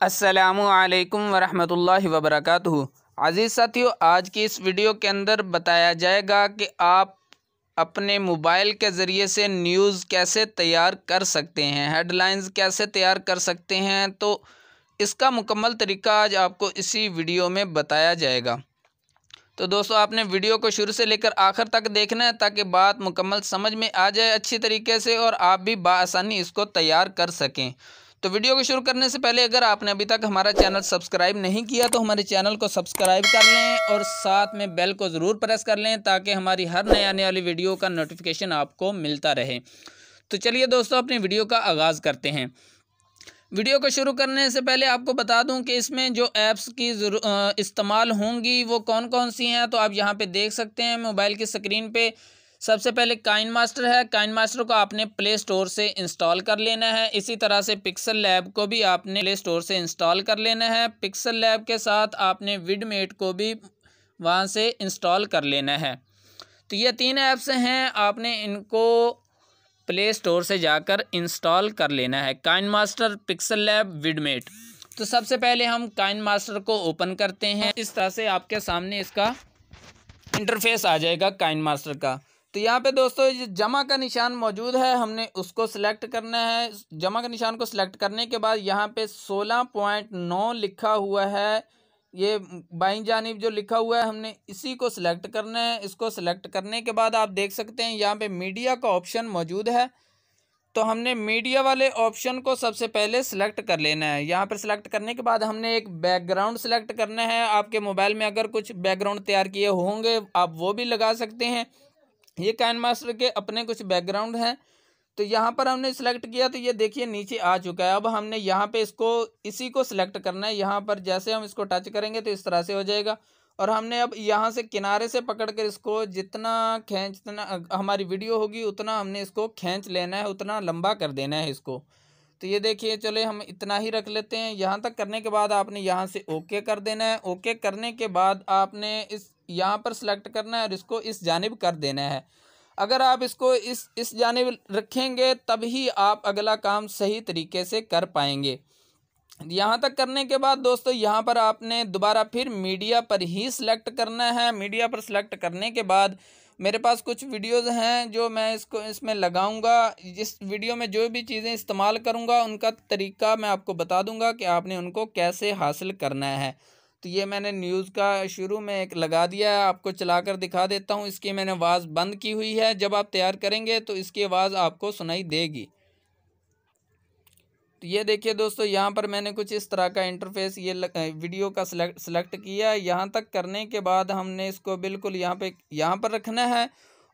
अस्सलामुअलैकुम वरहमतुल्लाहि वबरकातुहू। अज़ीज़ साथियों, आज की इस वीडियो के अंदर बताया जाएगा कि आप अपने मोबाइल के ज़रिए से न्यूज़ कैसे तैयार कर सकते हैं, हेडलाइंस कैसे तैयार कर सकते हैं। तो इसका मुकम्मल तरीका आज आपको इसी वीडियो में बताया जाएगा। तो दोस्तों, आपने वीडियो को शुरू से लेकर आखिर तक देखना है ताकि बात मुकम्मल समझ में आ जाए अच्छी तरीके से और आप भी बआसानी इसको तैयार कर सकें। तो वीडियो को शुरू करने से पहले अगर आपने अभी तक हमारा चैनल सब्सक्राइब नहीं किया तो हमारे चैनल को सब्सक्राइब कर लें और साथ में बेल को ज़रूर प्रेस कर लें ताकि हमारी हर नए आने वाली वीडियो का नोटिफिकेशन आपको मिलता रहे। तो चलिए दोस्तों, अपनी वीडियो का आगाज़ करते हैं। वीडियो को शुरू करने से पहले आपको बता दूं कि इसमें जो ऐप्स की इस्तेमाल होंगी वो कौन कौन सी हैं। तो आप यहां पे देख सकते हैं मोबाइल की स्क्रीन पे। सबसे पहले काइन मास्टर है। काइन मास्टर को आपने प्ले स्टोर से इंस्टॉल कर लेना है। इसी तरह से पिक्सल लैब को भी आपने प्ले स्टोर से इंस्टॉल कर लेना है। पिक्सल लैब के साथ आपने विडमेट को भी वहाँ से इंस्टॉल कर लेना है। तो ये 3 ऐप्स हैं, आपने इनको प्ले स्टोर से जाकर इंस्टॉल कर लेना है। KineMaster, PixelLab, Vidmate. तो सबसे पहले हम काइन मास्टर को ओपन करते हैं। इस तरह से आपके सामने इसका इंटरफेस आ जाएगा काइन मास्टर का। तो यहाँ पे दोस्तों जमा का निशान मौजूद है, हमने उसको सिलेक्ट करना है। जमा का निशान को सिलेक्ट करने के बाद यहाँ पे 16.9 लिखा हुआ है, ये बाईं जानिब जो लिखा हुआ है हमने इसी को सिलेक्ट करना है। इसको सिलेक्ट करने के बाद आप देख सकते हैं यहाँ पे मीडिया का ऑप्शन मौजूद है। तो हमने मीडिया वाले ऑप्शन को सबसे पहले सिलेक्ट कर लेना है। यहाँ पर सिलेक्ट करने के बाद हमने एक बैकग्राउंड सिलेक्ट करना है। आपके मोबाइल में अगर कुछ बैकग्राउंड तैयार किए होंगे आप वो भी लगा सकते हैं। ये काइन मास्टर के अपने कुछ बैकग्राउंड हैं। तो यहाँ पर हमने सिलेक्ट किया तो ये देखिए नीचे आ चुका है। अब हमने यहाँ पे इसी को सिलेक्ट करना है। यहाँ पर जैसे हम इसको टच करेंगे तो इस तरह से हो जाएगा। और हमने अब यहाँ से किनारे से पकड़कर इसको जितना हमारी वीडियो होगी उतना हमने इसको खींच लेना है, उतना लंबा कर देना है इसको। तो ये देखिए, चले हम इतना ही रख लेते हैं। यहाँ तक करने के बाद आपने यहाँ से ओके कर देना है। ओके करने के बाद आपने यहाँ पर सिलेक्ट करना है और इसको इस जानिब कर देना है। अगर आप इसको इस जानिब रखेंगे तभी आप अगला काम सही तरीके से कर पाएंगे। यहाँ तक करने के बाद दोस्तों यहाँ पर आपने दोबारा फिर मीडिया पर ही सिलेक्ट करना है। मीडिया पर सिलेक्ट करने के बाद मेरे पास कुछ वीडियोज़ हैं जो मैं इसमें लगाऊंगा। जिस वीडियो में जो भी चीज़ें इस्तेमाल करूंगा उनका तरीका मैं आपको बता दूंगा कि आपने उनको कैसे हासिल करना है। तो ये मैंने न्यूज़ का शुरू में एक लगा दिया है, आपको चलाकर दिखा देता हूँ। इसकी मैंने आवाज़ बंद की हुई है, जब आप तैयार करेंगे तो इसकी आवाज़ आपको सुनाई देगी। तो ये देखिए दोस्तों, यहाँ पर मैंने कुछ इस तरह का इंटरफेस ये वीडियो का सिलेक्ट किया। यहाँ तक करने के बाद हमने इसको बिल्कुल यहाँ पर रखना है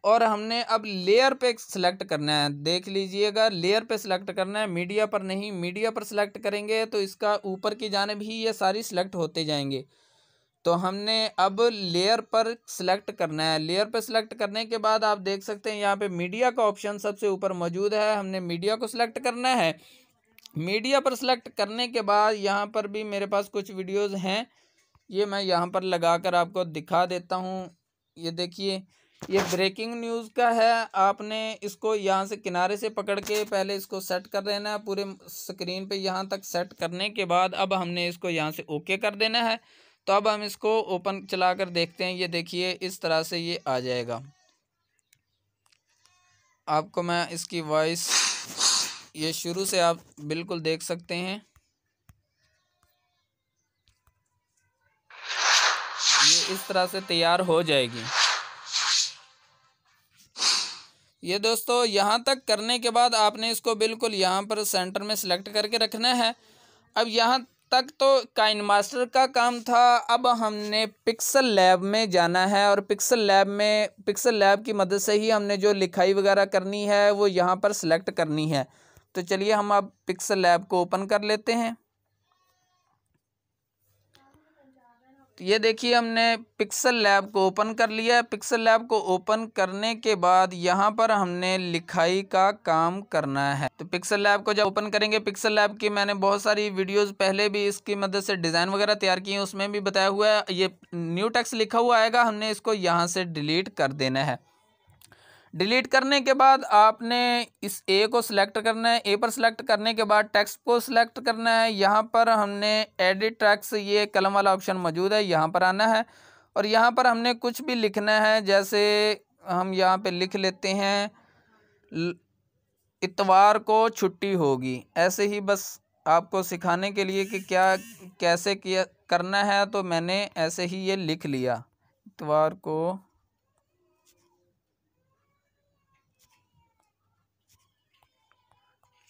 और हमने अब लेयर पे सिलेक्ट करना है। देख लीजिएगा, लेयर पे सिलेक्ट करना है, मीडिया पर नहीं। मीडिया पर सिलेक्ट करेंगे तो इसका ऊपर की जानिब ही ये सारी सिलेक्ट होते जाएंगे। तो हमने अब लेयर पर सिलेक्ट करना है। लेयर पर सिलेक्ट करने के बाद आप देख सकते हैं यहाँ पे मीडिया का ऑप्शन सबसे ऊपर मौजूद है। हमने मीडिया को सिलेक्ट करना है। मीडिया पर सिलेक्ट करने के बाद यहाँ पर भी मेरे पास कुछ वीडियोज़ हैं, ये मैं यहाँ पर लगाकर आपको दिखा देता हूँ। ये देखिए, ये ब्रेकिंग न्यूज़ का है। आपने इसको यहाँ से किनारे से पकड़ के पहले इसको सेट कर देना है पूरे स्क्रीन पे। यहाँ तक सेट करने के बाद अब हमने इसको यहाँ से ओके कर देना है। तो अब हम इसको ओपन चलाकर देखते हैं। ये देखिए, इस तरह से ये आ जाएगा। आपको मैं इसकी वॉइस ये शुरू से आप बिल्कुल देख सकते हैं। ये इस तरह से तैयार हो जाएगी। ये दोस्तों यहाँ तक करने के बाद आपने इसको बिल्कुल यहाँ पर सेंटर में सिलेक्ट करके रखना है। अब यहाँ तक तो काइन मास्टर का काम था। अब हमने पिक्सल लैब में जाना है और पिक्सल लैब की मदद से ही हमने जो लिखाई वगैरह करनी है वो यहाँ पर सिलेक्ट करनी है। तो चलिए हम अब पिक्सल लैब को ओपन कर लेते हैं। तो ये देखिए, हमने पिक्सल लैब को ओपन कर लिया। पिक्सल लैब को ओपन करने के बाद यहाँ पर हमने लिखाई का काम करना है। तो पिक्सल लैब को जब ओपन करेंगे, पिक्सल लैब की मैंने बहुत सारी वीडियोस पहले भी इसकी मदद से डिज़ाइन वगैरह तैयार किए हैं, उसमें भी बताया हुआ है। ये न्यू टेक्स्ट लिखा हुआ आएगा, हमने इसको यहाँ से डिलीट कर देना है। डिलीट करने के बाद आपने इस ए को सिलेक्ट करना है। ए पर सिलेक्ट करने के बाद टेक्स्ट को सिलेक्ट करना है। यहाँ पर हमने एडिट टेक्स्ट, ये कलम वाला ऑप्शन मौजूद है, यहाँ पर आना है और यहाँ पर हमने कुछ भी लिखना है। जैसे हम यहाँ पे लिख लेते हैं इतवार को छुट्टी होगी, ऐसे ही बस आपको सिखाने के लिए कि क्या कैसे किया करना है, तो मैंने ऐसे ही ये लिख लिया, इतवार को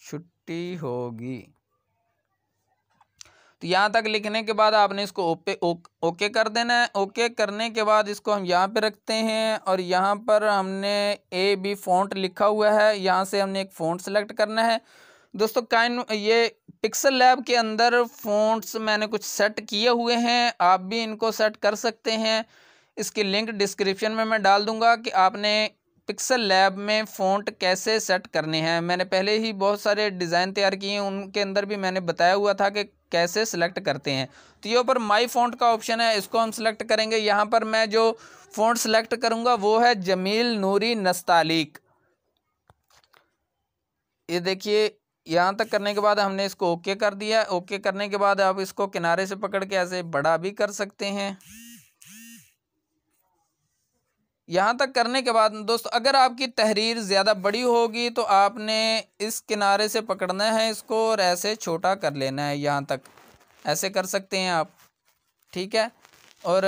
छुट्टी होगी। तो यहाँ तक लिखने के बाद आपने इसको ओके कर देना है। ओके करने के बाद इसको हम यहाँ पे रखते हैं और यहाँ पर हमने ए बी फ़ॉन्ट लिखा हुआ है, यहाँ से हमने एक फ़ॉन्ट सेलेक्ट करना है। दोस्तों ये पिक्सल लैब के अंदर फ़ॉन्ट्स मैंने कुछ सेट किए हुए हैं, आप भी इनको सेट कर सकते हैं। इसकी लिंक डिस्क्रिप्शन में मैं डाल दूँगा कि आपने पिक्सल लैब में फ़ॉन्ट कैसे सेट करने हैं। मैंने पहले ही बहुत सारे डिज़ाइन तैयार किए हैं, उनके अंदर भी मैंने बताया हुआ था कि कैसे सिलेक्ट करते हैं। तो यहाँ पर माई फ़ॉन्ट का ऑप्शन है, इसको हम सिलेक्ट करेंगे। यहाँ पर मैं जो फ़ॉन्ट सिलेक्ट करूँगा वो है जमील नूरी नस्तालिक। ये देखिए, यहाँ तक करने के बाद हमने इसको ओके कर दिया। ओके करने के बाद आप इसको किनारे से पकड़ के ऐसे बड़ा भी कर सकते हैं। यहाँ तक करने के बाद दोस्तों, अगर आपकी तहरीर ज़्यादा बड़ी होगी तो आपने इस किनारे से पकड़ना है इसको और ऐसे छोटा कर लेना है, यहाँ तक ऐसे कर सकते हैं आप, ठीक है। और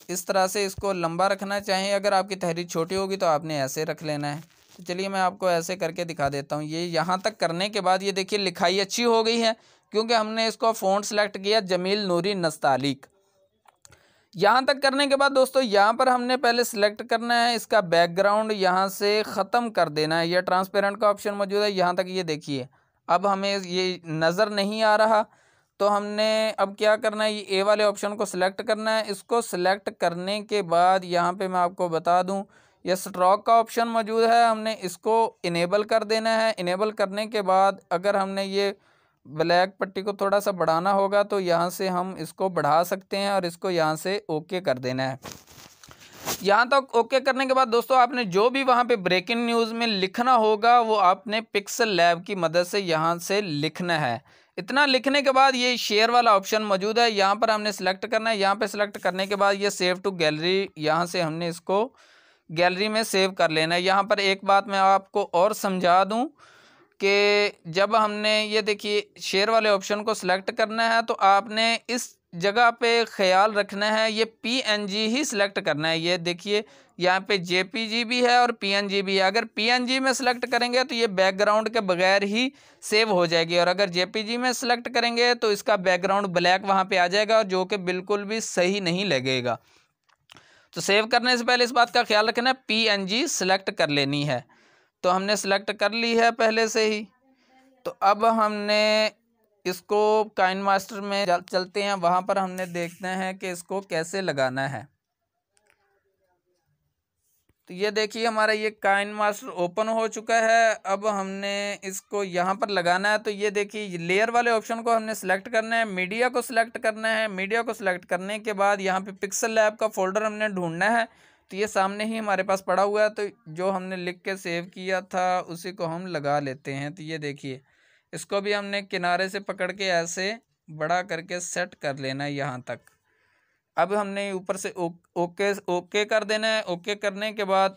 इस तरह से इसको लंबा रखना चाहिए। अगर आपकी तहरीर छोटी होगी तो आपने ऐसे रख लेना है। तो चलिए मैं आपको ऐसे करके दिखा देता हूँ। ये यहाँ तक करने के बाद ये देखिए लिखाई अच्छी हो गई है, क्योंकि हमने इसको फ़ॉन्ट सेलेक्ट किया जमील नूरी नस्तालिक। यहाँ तक करने के बाद दोस्तों, यहाँ पर हमने पहले सिलेक्ट करना है इसका बैकग्राउंड, यहाँ से ख़त्म कर देना है। यह ट्रांसपेरेंट का ऑप्शन मौजूद है, यहाँ तक ये देखिए। अब हमें ये नज़र नहीं आ रहा, तो हमने अब क्या करना है, ये ए वाले ऑप्शन को सिलेक्ट करना है। इसको सिलेक्ट करने के बाद यहाँ पे मैं आपको बता दूँ, यह स्ट्रोक का ऑप्शन मौजूद है, हमने इसको इनेबल कर देना है। इनेबल करने के बाद अगर हमने ये ब्लैक पट्टी को थोड़ा सा बढ़ाना होगा तो यहाँ से हम इसको बढ़ा सकते हैं और इसको यहाँ से ओके कर देना है। यहाँ तक ओके करने के बाद दोस्तों, आपने जो भी वहाँ पे ब्रेकिंग न्यूज़ में लिखना होगा वो आपने पिक्सल लैब की मदद से यहाँ से लिखना है। इतना लिखने के बाद ये शेयर वाला ऑप्शन मौजूद है, यहाँ पर हमने सेलेक्ट करना है। यहाँ पे सेलेक्ट करने के बाद ये सेव टू गैलरी, यहाँ से हमने इसको गैलरी में सेव कर लेना है। यहाँ पर एक बात मैं आपको और समझा दूँ कि जब हमने ये देखिए शेयर वाले ऑप्शन को सिलेक्ट करना है तो आपने इस जगह पे ख्याल रखना है ये पीएनजी ही सिलेक्ट करना है। ये देखिए यहाँ पे जेपीजी भी है और पीएनजी भी है। अगर पीएनजी में सिलेक्ट करेंगे तो ये बैकग्राउंड के बगैर ही सेव हो जाएगी, और अगर जेपीजी में सिलेक्ट करेंगे तो इसका बैकग्राउंड ब्लैक वहाँ पे आ जाएगा, जो कि बिल्कुल भी सही नहीं लगेगा। तो सेव करने से पहले इस बात का ख्याल रखना है पीएनजी सिलेक्ट कर लेनी है। तो हमने सेलेक्ट कर ली है पहले से ही। तो अब हमने इसको काइन मास्टर में चलते हैं, वहाँ पर हमने देखना है कि इसको कैसे लगाना है। तो ये देखिए हमारा ये काइन मास्टर ओपन हो चुका है। अब हमने इसको यहाँ पर लगाना है। तो ये देखिए लेयर वाले ऑप्शन को हमने सेलेक्ट करना है, मीडिया को सिलेक्ट करना है। मीडिया को सिलेक्ट करने के बाद यहाँ पे पिक्सल लैब का फोल्डर हमने ढूंढना है। तो ये सामने ही हमारे पास पड़ा हुआ है, तो जो हमने लिख के सेव किया था उसी को हम लगा लेते हैं। तो ये देखिए इसको भी हमने किनारे से पकड़ के ऐसे बड़ा करके सेट कर लेना है यहाँ तक। अब हमने ऊपर से ओके कर देना है। ओके करने के बाद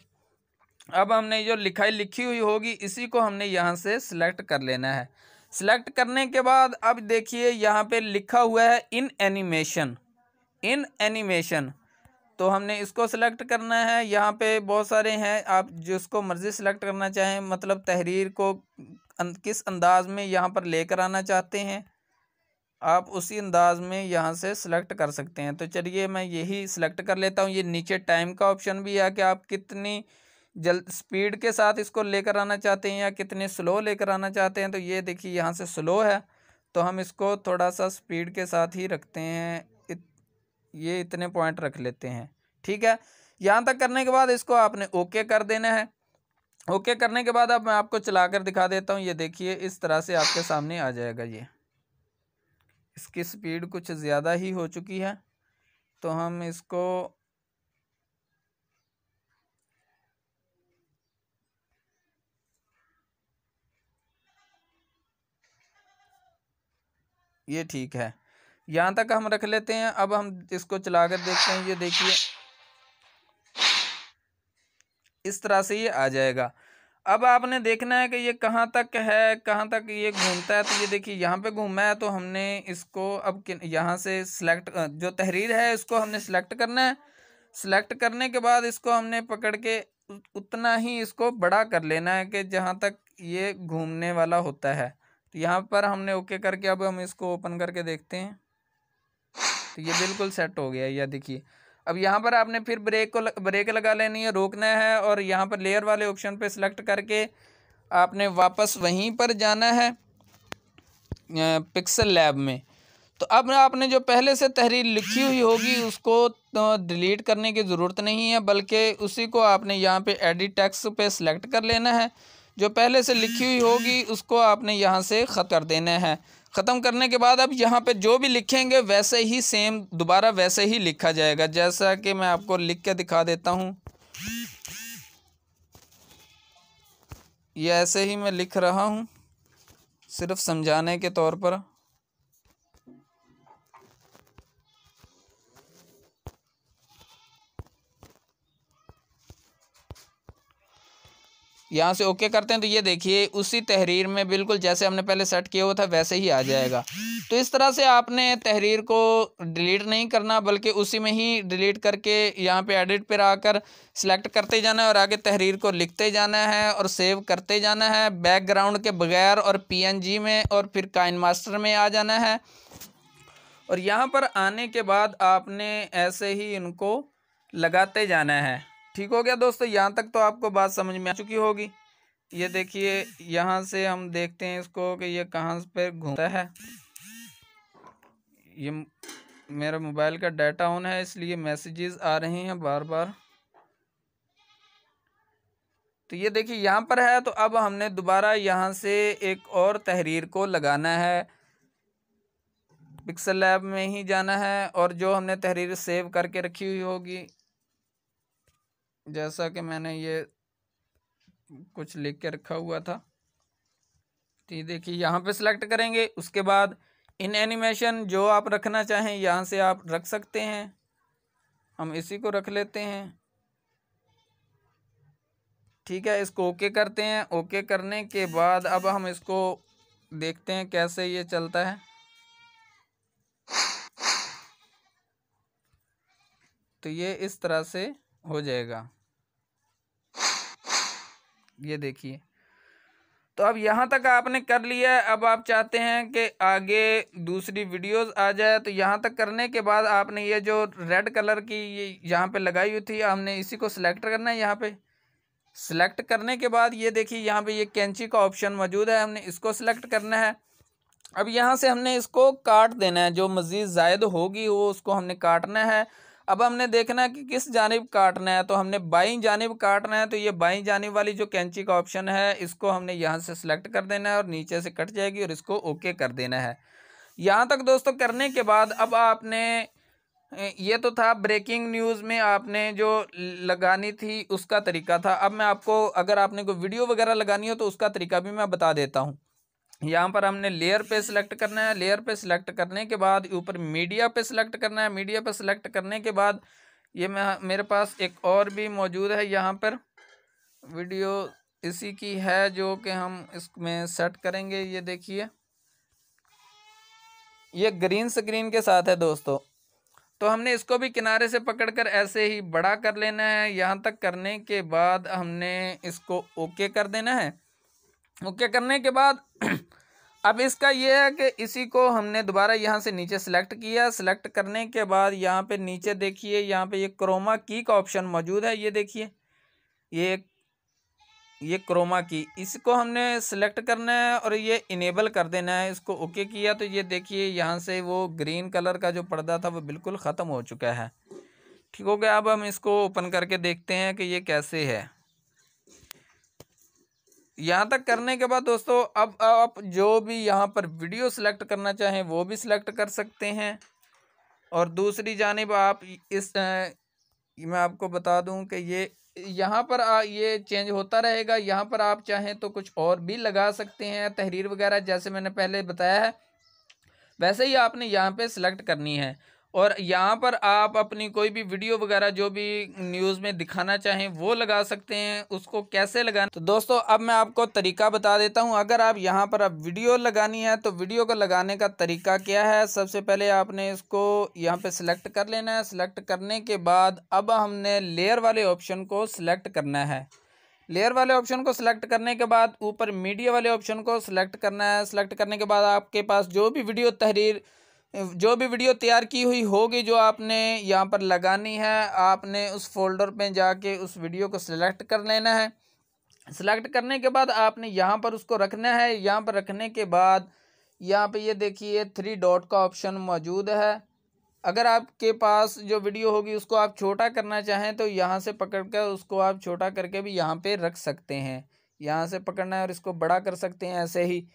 अब हमने जो लिखाई लिखी हुई होगी इसी को हमने यहाँ से सिलेक्ट कर लेना है। सिलेक्ट करने के बाद अब देखिए यहाँ पे लिखा हुआ है इन एनिमेशन, तो हमने इसको सिलेक्ट करना है। यहाँ पे बहुत सारे हैं, आप जिसको मर्ज़ी सिलेक्ट करना चाहें, मतलब तहरीर को किस अंदाज में यहाँ पर लेकर आना चाहते हैं आप उसी अंदाज में यहाँ से सिलेक्ट कर सकते हैं। तो चलिए मैं यही सिलेक्ट कर लेता हूँ। ये नीचे टाइम का ऑप्शन भी है कि आप कितनी जल्द स्पीड के साथ इसको लेकर आना चाहते हैं या कितने स्लो लेकर आना चाहते हैं। तो ये देखिए यहाँ से स्लो है, तो हम इसको थोड़ा सा स्पीड के साथ ही रखते हैं। ये इतने पॉइंट रख लेते हैं, ठीक है। यहाँ तक करने के बाद इसको आपने ओके कर देना है। ओके करने के बाद अब मैं आपको चलाकर दिखा देता हूँ। ये देखिए इस तरह से आपके सामने आ जाएगा। ये इसकी स्पीड कुछ ज़्यादा ही हो चुकी है, तो हम इसको ये ठीक है, यहाँ तक हम रख लेते हैं। अब हम इसको चलाकर देखते हैं। ये देखिए इस तरह से ये आ जाएगा। अब आपने देखना है कि ये कहाँ तक है, कहाँ तक ये घूमता है। तो ये देखिए यहाँ पे घूमा है, तो हमने इसको अब यहाँ से सिलेक्ट, जो तहरीर है इसको हमने सिलेक्ट करना है। सिलेक्ट करने के बाद इसको हमने पकड़ के उतना ही इसको बड़ा कर लेना है कि जहाँ तक ये घूमने वाला होता है। तो यहाँ पर हमने ओके करके अब हम इसको ओपन करके देखते हैं। तो ये बिल्कुल सेट हो गया। यह देखिए अब यहाँ पर आपने फिर ब्रेक लगा लेनी है, रोकना है, और यहाँ पर लेयर वाले ऑप्शन पे सिलेक्ट करके आपने वापस वहीं पर जाना है पिक्सल लैब में। तो अब आपने जो पहले से तहरीर लिखी हुई होगी उसको तो डिलीट करने की ज़रूरत नहीं है, बल्कि उसी को आपने यहाँ पे एडिट टेक्स्ट पे सिलेक्ट कर लेना है। जो पहले से लिखी हुई होगी उसको आपने यहाँ से ख़त्म कर देना है। ख़त्म करने के बाद अब यहाँ पे जो भी लिखेंगे वैसे ही सेम दोबारा वैसे ही लिखा जाएगा। जैसा कि मैं आपको लिख के दिखा देता हूँ। ये ऐसे ही मैं लिख रहा हूँ सिर्फ समझाने के तौर पर। यहाँ से ओके करते हैं तो ये देखिए उसी तहरीर में बिल्कुल जैसे हमने पहले सेट किया हुआ था वैसे ही आ जाएगा। तो इस तरह से आपने तहरीर को डिलीट नहीं करना, बल्कि उसी में ही डिलीट करके यहाँ पे एडिट पर आकर सिलेक्ट करते जाना है और आगे तहरीर को लिखते जाना है और सेव करते जाना है बैकग्राउंड के बगैर, और PNG में, और फिर काइनमास्टर में आ जाना है। और यहाँ पर आने के बाद आपने ऐसे ही इनको लगाते जाना है। ठीक हो गया दोस्तों, यहाँ तक तो आपको बात समझ में आ चुकी होगी। ये देखिए यहाँ से हम देखते हैं इसको कि ये कहाँ पे घूमता है। ये मेरा मोबाइल का डाटा ऑन है इसलिए मैसेजेस आ रहे हैं बार बार। तो ये देखिए यहाँ पर है। तो अब हमने दोबारा यहाँ से एक और तहरीर को लगाना है, पिक्सल लैब में ही जाना है, और जो हमने तहरीर सेव करके रखी हुई होगी, जैसा कि मैंने ये कुछ लिख के रखा हुआ था। तो ये देखिए यहाँ पे सिलेक्ट करेंगे। उसके बाद इन एनिमेशन जो आप रखना चाहें यहाँ से आप रख सकते हैं। हम इसी को रख लेते हैं। ठीक है, इसको ओके करते हैं। ओके करने के बाद अब हम इसको देखते हैं कैसे ये चलता है। तो ये इस तरह से हो जाएगा। ये देखिए तो अब यहाँ तक आपने कर लिया है। अब आप चाहते हैं कि आगे दूसरी वीडियोस आ जाए, तो यहाँ तक करने के बाद आपने ये जो रेड कलर की ये यहाँ पे लगाई हुई थी, हमने इसी को सिलेक्ट करना है। यहाँ पे सिलेक्ट करने के बाद ये देखिए यहाँ पे ये कैंची का ऑप्शन मौजूद है, हमने इसको सिलेक्ट करना है। अब यहाँ से हमने इसको काट देना है, जो मज़ीद ज़ायद होगी वो उसको हमने काटना है। अब हमने देखना है कि किस जानिब काटना है, तो हमने बाईं जानिब काटना है। तो ये बाईं जानिब वाली जो कैंची का ऑप्शन है इसको हमने यहाँ से सिलेक्ट कर देना है और नीचे से कट जाएगी, और इसको ओके कर देना है। यहाँ तक दोस्तों करने के बाद अब आपने ये तो था ब्रेकिंग न्यूज़ में आपने जो लगानी थी उसका तरीका था। अब मैं आपको अगर आपने कोई वीडियो वगैरह लगानी हो तो उसका तरीका भी मैं बता देता हूँ। यहाँ पर हमने लेयर पे सिलेक्ट करना है। लेयर पे सिलेक्ट करने के बाद ऊपर मीडिया पे सिलेक्ट करना है। मीडिया पे सिलेक्ट करने के बाद ये मेरे पास एक और भी मौजूद है यहाँ पर वीडियो, इसी की है जो कि हम इसमें सेट करेंगे। ये देखिए ये ग्रीन स्क्रीन के साथ है दोस्तों। तो हमने इसको भी किनारे से पकड़कर ऐसे ही बड़ा कर लेना है। यहाँ तक करने के बाद हमने इसको ओके कर देना है। ओके करने के बाद अब इसका ये है कि इसी को हमने दोबारा यहाँ से नीचे सेलेक्ट किया। सेलेक्ट करने के बाद यहाँ पे नीचे देखिए यहाँ पे ये क्रोमा की का ऑप्शन मौजूद है। ये देखिए ये क्रोमा की, इसको हमने सेलेक्ट करना है और ये इनेबल कर देना है। इसको ओके किया तो ये देखिए यहाँ से वो ग्रीन कलर का जो पर्दा था वो बिल्कुल ख़त्म हो चुका है। ठीक हो गया। अब हम इसको ओपन करके देखते हैं कि ये कैसे है। यहाँ तक करने के बाद दोस्तों अब आप जो भी यहाँ पर वीडियो सिलेक्ट करना चाहें वो भी सिलेक्ट कर सकते हैं। और दूसरी जानिब आप मैं आपको बता दूं कि ये यहाँ पर ये चेंज होता रहेगा। यहाँ पर आप चाहें तो कुछ और भी लगा सकते हैं तहरीर वगैरह, जैसे मैंने पहले बताया है। वैसे ही आपने यहाँ पे सिलेक्ट करनी है और यहाँ पर आप अपनी कोई भी वीडियो वगैरह जो भी न्यूज़ में दिखाना चाहें वो लगा सकते हैं। उसको कैसे लगाना, तो दोस्तों अब मैं आपको तरीका बता देता हूँ। अगर आप यहाँ पर अब वीडियो लगानी है तो वीडियो को लगाने का तरीका क्या है। सबसे पहले आपने इसको यहाँ पे सिलेक्ट कर लेना है। सिलेक्ट करने के बाद अब हमने लेयर वाले ऑप्शन को सिलेक्ट करना है। लेयर वाले ऑप्शन को सिलेक्ट करने के बाद ऊपर मीडिया वाले ऑप्शन को सिलेक्ट करना है। सिलेक्ट करने के बाद आपके पास जो भी वीडियो तैयार की हुई होगी जो आपने यहाँ पर लगानी है, आपने उस फोल्डर पे जाके उस वीडियो को सिलेक्ट कर लेना है। सिलेक्ट करने के बाद आपने यहाँ पर उसको रखना है। यहाँ पर रखने के बाद यहाँ पे ये देखिए 3 डॉट का ऑप्शन मौजूद है। अगर आपके पास जो वीडियो होगी उसको आप छोटा करना चाहें तो यहाँ से पकड़ कर उसको आप छोटा करके भी यहाँ पे रख सकते हैं। यहाँ से पकड़ना है और इसको बड़ा कर सकते हैं ऐसे ही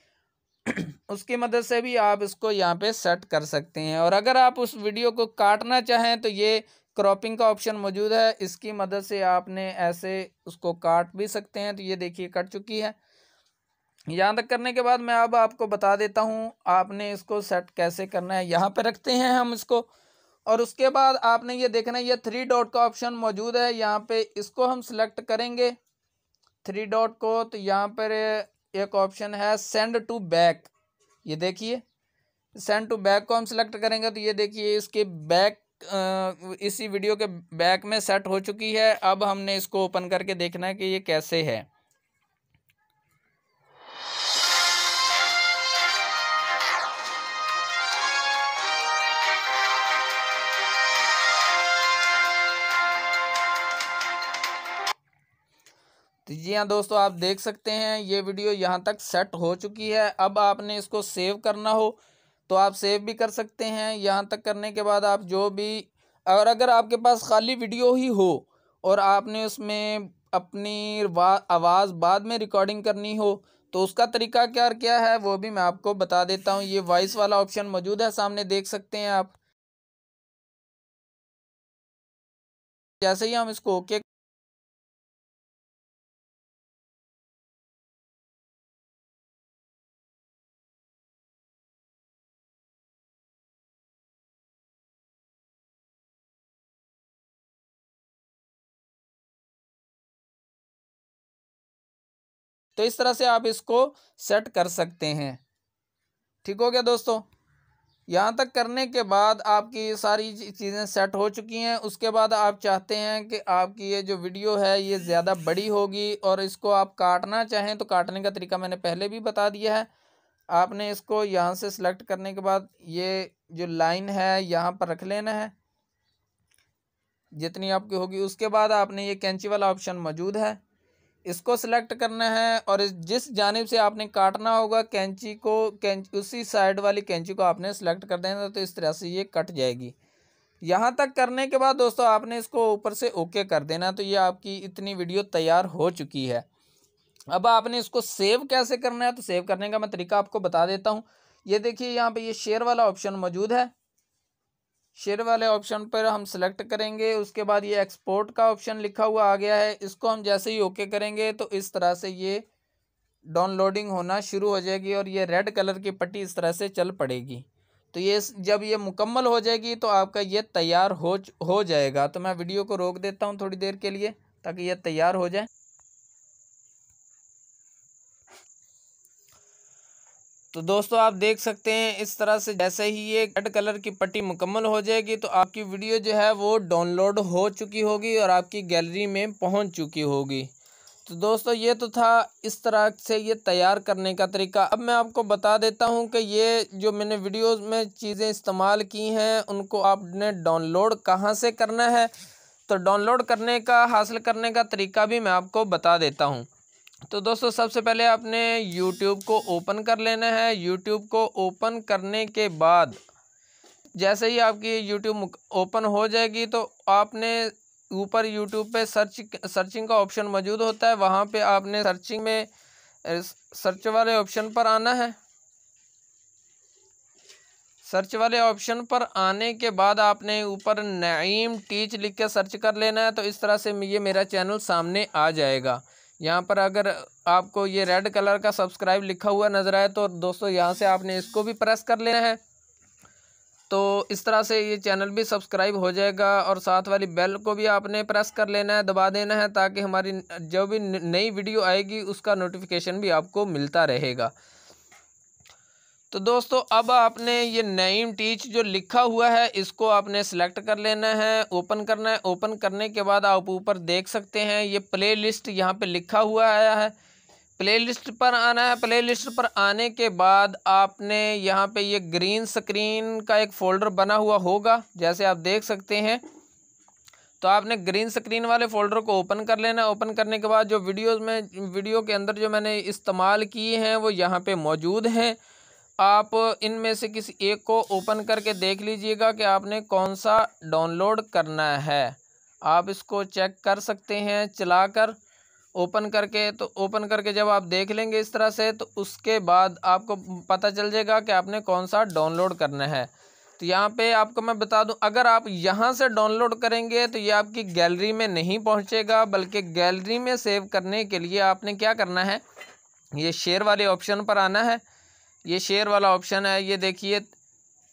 उसकी मदद से भी आप इसको यहाँ पे सेट कर सकते हैं। और अगर आप उस वीडियो को काटना चाहें तो ये क्रॉपिंग का ऑप्शन मौजूद है, इसकी मदद से आपने ऐसे उसको काट भी सकते हैं। तो ये देखिए कट चुकी है। यहाँ तक करने के बाद मैं अब आपको बता देता हूँ आपने इसको सेट कैसे करना है। यहाँ पे रखते हैं हम इसको और उसके बाद आपने ये देखना है ये 3 डॉट का ऑप्शन मौजूद है। यहाँ पे इसको हम सिलेक्ट करेंगे 3 डॉट को, तो यहाँ पर एक ऑप्शन है सेंड टू बैक। ये देखिए सेंड टू बैक को हम सिलेक्ट करेंगे तो ये देखिए इसके बैक इसी वीडियो के बैक में सेट हो चुकी है। अब हमने इसको ओपन करके देखना है कि ये कैसे है। तो जी हाँ दोस्तों, आप देख सकते हैं ये वीडियो यहाँ तक सेट हो चुकी है। अब आपने इसको सेव करना हो तो आप सेव भी कर सकते हैं। यहाँ तक करने के बाद आप जो भी अगर आपके पास खाली वीडियो ही हो और आपने उसमें अपनी आवाज़ बाद में रिकॉर्डिंग करनी हो तो उसका तरीका क्या है वो भी मैं आपको बता देता हूँ। ये वॉइस वाला ऑप्शन मौजूद है, सामने देख सकते हैं आप। जैसे ही हम इसको ओके तो इस तरह से आप इसको सेट कर सकते हैं। ठीक हो गया दोस्तों। यहाँ तक करने के बाद आपकी सारी चीज़ें सेट हो चुकी हैं। उसके बाद आप चाहते हैं कि आपकी ये जो वीडियो है ये ज़्यादा बड़ी होगी और इसको आप काटना चाहें तो काटने का तरीका मैंने पहले भी बता दिया है। आपने इसको यहाँ से सिलेक्ट करने के बाद ये जो लाइन है यहाँ पर रख लेना है जितनी आपकी होगी। उसके बाद आपने ये कैंची वाला ऑप्शन मौजूद है, इसको सिलेक्ट करना है और जिस जानिब से आपने काटना होगा कैंची को उसी साइड वाली कैंची को आपने सिलेक्ट कर देना। तो इस तरह से ये कट जाएगी। यहाँ तक करने के बाद दोस्तों आपने इसको ऊपर से ओके कर देना। तो ये आपकी इतनी वीडियो तैयार हो चुकी है। अब आपने इसको सेव कैसे करना है तो सेव करने का मैं तरीका आपको बता देता हूँ। ये देखिए यहाँ पे ये शेयर वाला ऑप्शन मौजूद है। शेयर वाले ऑप्शन पर हम सेलेक्ट करेंगे। उसके बाद ये एक्सपोर्ट का ऑप्शन लिखा हुआ आ गया है, इसको हम जैसे ही ओके करेंगे तो इस तरह से ये डाउनलोडिंग होना शुरू हो जाएगी और ये रेड कलर की पट्टी इस तरह से चल पड़ेगी। तो ये जब ये मुकम्मल हो जाएगी तो आपका ये तैयार हो जाएगा। तो मैं वीडियो को रोक देता हूँ थोड़ी देर के लिए ताकि ये तैयार हो जाए। तो दोस्तों आप देख सकते हैं इस तरह से जैसे ही ये रेड कलर की पट्टी मुकम्मल हो जाएगी तो आपकी वीडियो जो है वो डाउनलोड हो चुकी होगी और आपकी गैलरी में पहुंच चुकी होगी। तो दोस्तों ये तो था इस तरह से ये तैयार करने का तरीका। अब मैं आपको बता देता हूं कि ये जो मैंने वीडियोस में चीज़ें इस्तेमाल की हैं उनको आपने डाउनलोड कहां से करना है। तो डाउनलोड करने का हासिल करने का तरीका भी मैं आपको बता देता हूं। तो दोस्तों सबसे पहले आपने YouTube को ओपन कर लेना है। YouTube को ओपन करने के बाद जैसे ही आपकी YouTube ओपन हो जाएगी तो आपने ऊपर YouTube पे सर्चिंग का ऑप्शन मौजूद होता है, वहाँ पे आपने सर्चिंग में सर्च वाले ऑप्शन पर आना है। सर्च वाले ऑप्शन पर आने के बाद आपने ऊपर नईम टीच लिख के सर्च कर लेना है। तो इस तरह से ये मेरा चैनल सामने आ जाएगा। यहाँ पर अगर आपको ये रेड कलर का सब्सक्राइब लिखा हुआ नज़र आए तो दोस्तों यहाँ से आपने इसको भी प्रेस कर लेना है। तो इस तरह से ये चैनल भी सब्सक्राइब हो जाएगा और साथ वाली बेल को भी आपने प्रेस कर लेना है, दबा देना है, ताकि हमारी जो भी नई वीडियो आएगी उसका नोटिफिकेशन भी आपको मिलता रहेगा। तो दोस्तों अब आपने ये नईम टीच जो लिखा हुआ है इसको आपने सेलेक्ट कर लेना है, ओपन करना है। ओपन करने के बाद आप ऊपर देख सकते हैं ये प्ले लिस्ट यहाँ पर लिखा हुआ आया है। प्ले लिस्ट पर आना है। प्ले लिस्ट पर आने के बाद आपने यहाँ पे ये ग्रीन स्क्रीन का एक फ़ोल्डर बना हुआ होगा, जैसे आप देख सकते हैं। तो आपने ग्रीन स्क्रीन वाले फ़ोल्डर को ओपन कर लेना है। ओपन करने के बाद जो वीडियो के अंदर जो मैंने इस्तेमाल किए हैं वो यहाँ पे मौजूद हैं। आप इनमें से किसी एक को ओपन करके देख लीजिएगा कि आपने कौन सा डाउनलोड करना है। आप इसको चेक कर सकते हैं चलाकर ओपन करके। तो ओपन करके जब आप देख लेंगे इस तरह से, तो उसके बाद आपको पता चल जाएगा कि आपने कौन सा डाउनलोड करना है। तो यहाँ पे आपको मैं बता दूं, अगर आप यहाँ से डाउनलोड करेंगे तो ये आपकी गैलरी में नहीं पहुँचेगा, बल्कि गैलरी में सेव करने के लिए आपने क्या करना है, ये शेयर वाले ऑप्शन पर आना है। ये शेयर वाला ऑप्शन है, ये देखिए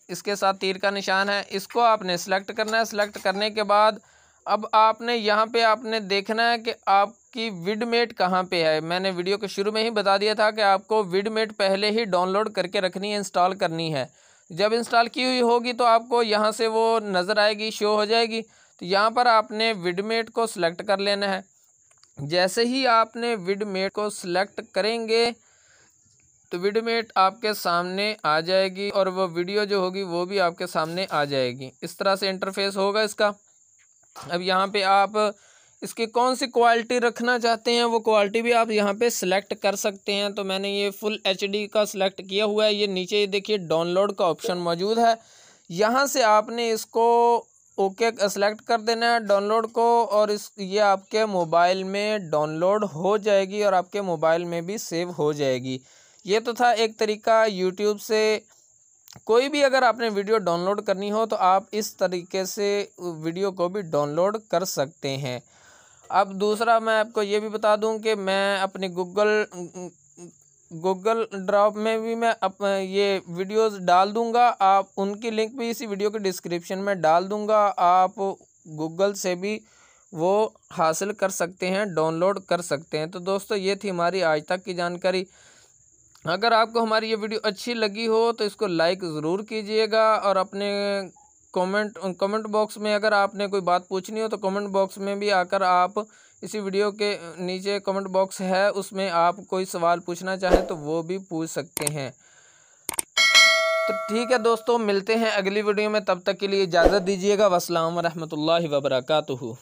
इसके साथ तीर का निशान है, इसको आपने सेलेक्ट करना है। सेलेक्ट करने के बाद अब आपने यहाँ पे आपने देखना है कि आपकी विडमेट कहाँ पे है। मैंने वीडियो के शुरू में ही बता दिया था कि आपको विडमेट पहले ही डाउनलोड करके रखनी है, इंस्टॉल करनी है। जब इंस्टॉल की हुई होगी तो आपको यहाँ से वो नज़र आएगी, शो हो जाएगी। तो यहाँ पर आपने विडमेट को सिलेक्ट कर लेना है। जैसे ही आपने विडमेट को सिलेक्ट करेंगे तो विडमेट आपके सामने आ जाएगी और वो वीडियो जो होगी वो भी आपके सामने आ जाएगी। इस तरह से इंटरफेस होगा इसका। अब यहाँ पे आप इसकी कौन सी क्वालिटी रखना चाहते हैं वो क्वालिटी भी आप यहाँ पे सिलेक्ट कर सकते हैं। तो मैंने ये फुल HD का सिलेक्ट किया हुआ है। ये नीचे देखिए डाउनलोड का ऑप्शन मौजूद है, यहाँ से आपने इसको ओके सेलेक्ट कर देना है डाउनलोड को, और ये आपके मोबाइल में डाउनलोड हो जाएगी और आपके मोबाइल में भी सेव हो जाएगी। ये तो था एक तरीका यूट्यूब से कोई भी अगर आपने वीडियो डाउनलोड करनी हो तो आप इस तरीके से वीडियो को भी डाउनलोड कर सकते हैं। अब दूसरा मैं आपको ये भी बता दूं कि मैं अपनी गूगल ड्राइव में भी मैं ये वीडियोस डाल दूंगा। आप उनकी लिंक भी इसी वीडियो के डिस्क्रिप्शन में डाल दूंगा। आप गूगल से भी वो हासिल कर सकते हैं, डाउनलोड कर सकते हैं। तो दोस्तों ये थी हमारी आज तक की जानकारी। अगर आपको हमारी ये वीडियो अच्छी लगी हो तो इसको लाइक ज़रूर कीजिएगा, और अपने कमेंट बॉक्स में अगर आपने कोई बात पूछनी हो तो कमेंट बॉक्स में भी आकर आप इसी वीडियो के नीचे कमेंट बॉक्स है, उसमें आप कोई सवाल पूछना चाहें तो वो भी पूछ सकते हैं। तो ठीक है दोस्तों, मिलते हैं अगली वीडियो में, तब तक के लिए इजाज़त दीजिएगा। वस्सलाम रहमतुल्लाहि व बरकातुहू।